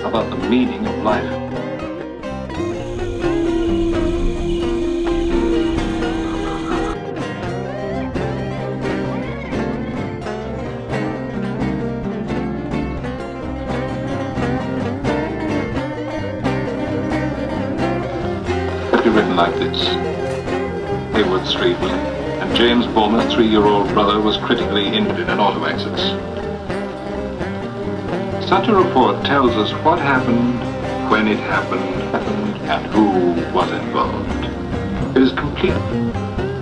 about the meaning of life. Written like this: Hayward Street, and James Bulmer's 3-year-old brother was critically injured in an auto accident. Such a report tells us what happened, when it happened, and who was involved. It is complete.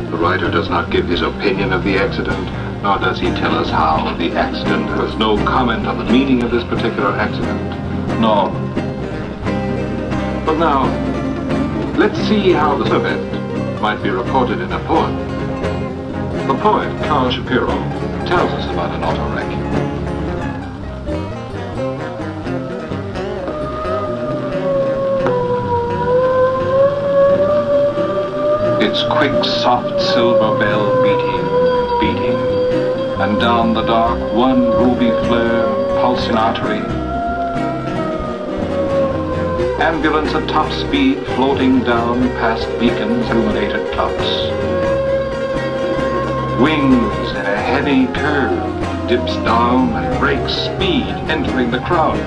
The writer does not give his opinion of the accident, nor does he tell us how the accident. There is no comment on the meaning of this particular accident, nor. But now, let's see how this event might be reported in a poem. The poet, Carl Shapiro, tells us about an auto wreck. Its quick, soft silver bell beating, and down the dark, one ruby flare, pulsing artery. Ambulance at top speed floating down past beacons, illuminated clocks. Wings in a heavy curve, dips down and breaks speed, entering the crowd.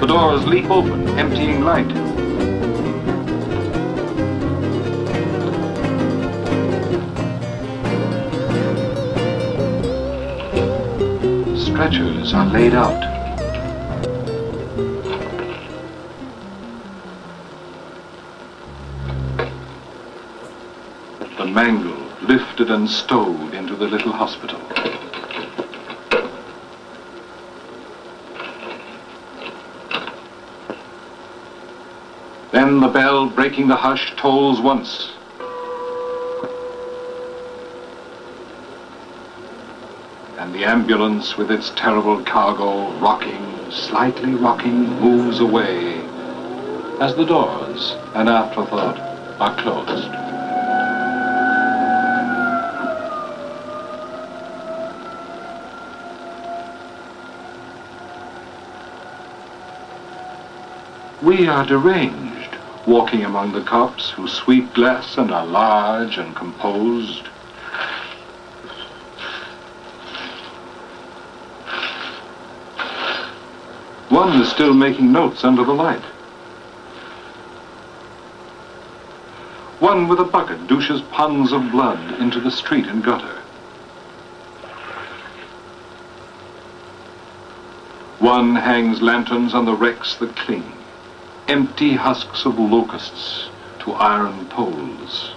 The doors leap open, emptying light. Stretchers are laid out. The mangle lifted and stowed into the little hospital. Then the bell, breaking the hush, tolls once. And the ambulance, with its terrible cargo, slightly rocking, moves away as the doors, an afterthought, are closed. We are deranged, walking among the cops who sweep glass and are large and composed. One is still making notes under the light. One with a bucket douches ponds of blood into the street and gutter. One hangs lanterns on the wrecks that cling. Empty husks of locusts to iron poles.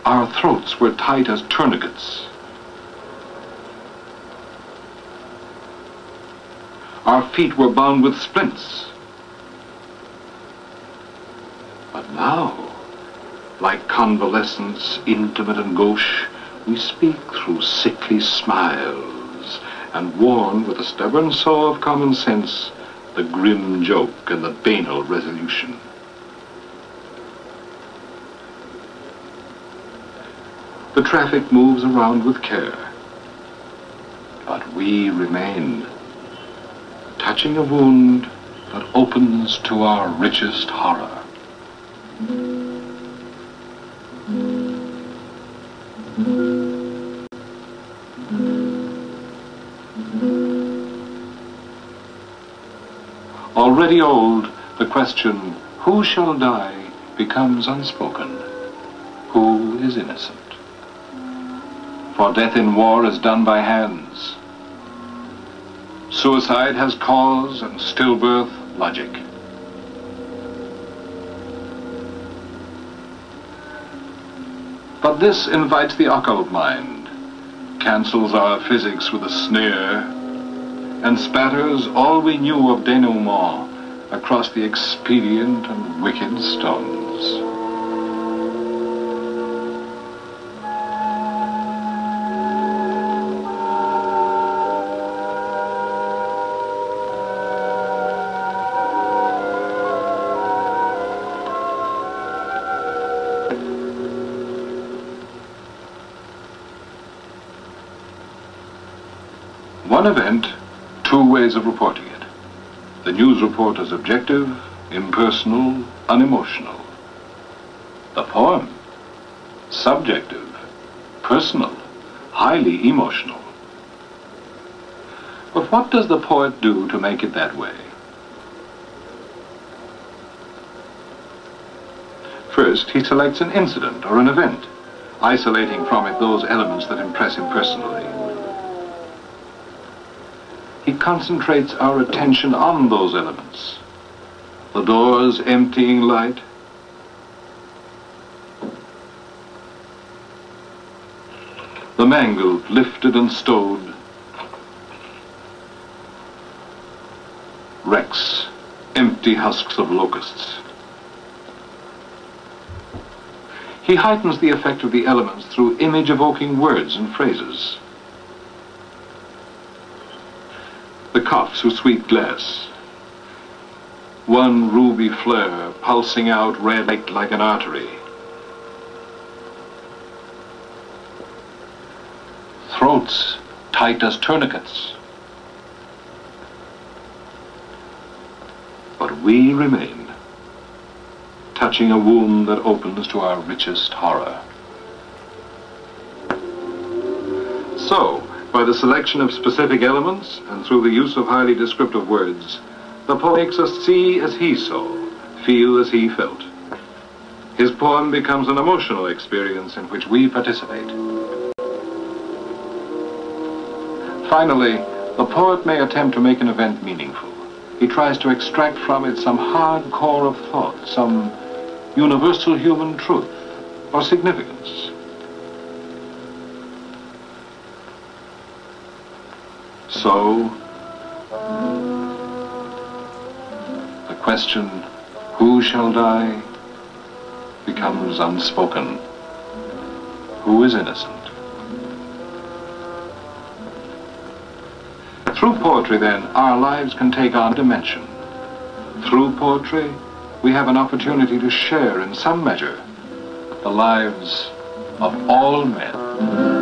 Our throats were tight as tourniquets. Our feet were bound with splints. But now, like convalescents, intimate and gauche, we speak through sickly smiles, and warn with a stubborn soul of common sense the grim joke and the banal resolution. The traffic moves around with care, but we remain, touching a wound that opens to our richest horror. Already old, the question, who shall die, becomes unspoken. Who is innocent? For death in war is done by hands. Suicide has cause and stillbirth logic. But this invites the occult mind, cancels our physics with a sneer, and spatters all we knew of denouement across the expedient and wicked stones. One event, two ways of reporting it. The news report is objective, impersonal, unemotional. The poem, subjective, personal, highly emotional. But what does the poet do to make it that way? First, he selects an incident or an event, isolating from it those elements that impress him personally. He concentrates our attention on those elements. The doors emptying light, the mangled lifted and stowed, wrecks, empty husks of locusts. He heightens the effect of the elements through image-evoking words and phrases. The coughs who sweep glass, one ruby flare pulsing out red like an artery. Throats tight as tourniquets. But we remain, touching a wound that opens to our richest horror. So, by the selection of specific elements and through the use of highly descriptive words, the poet makes us see as he saw, feel as he felt. His poem becomes an emotional experience in which we participate. Finally, the poet may attempt to make an event meaningful. He tries to extract from it some hard core of thought, some universal human truth or significance. So, the question, who shall die, becomes unspoken. Who is innocent? Through poetry, then, our lives can take on a dimension. Through poetry, we have an opportunity to share, in some measure, the lives of all men.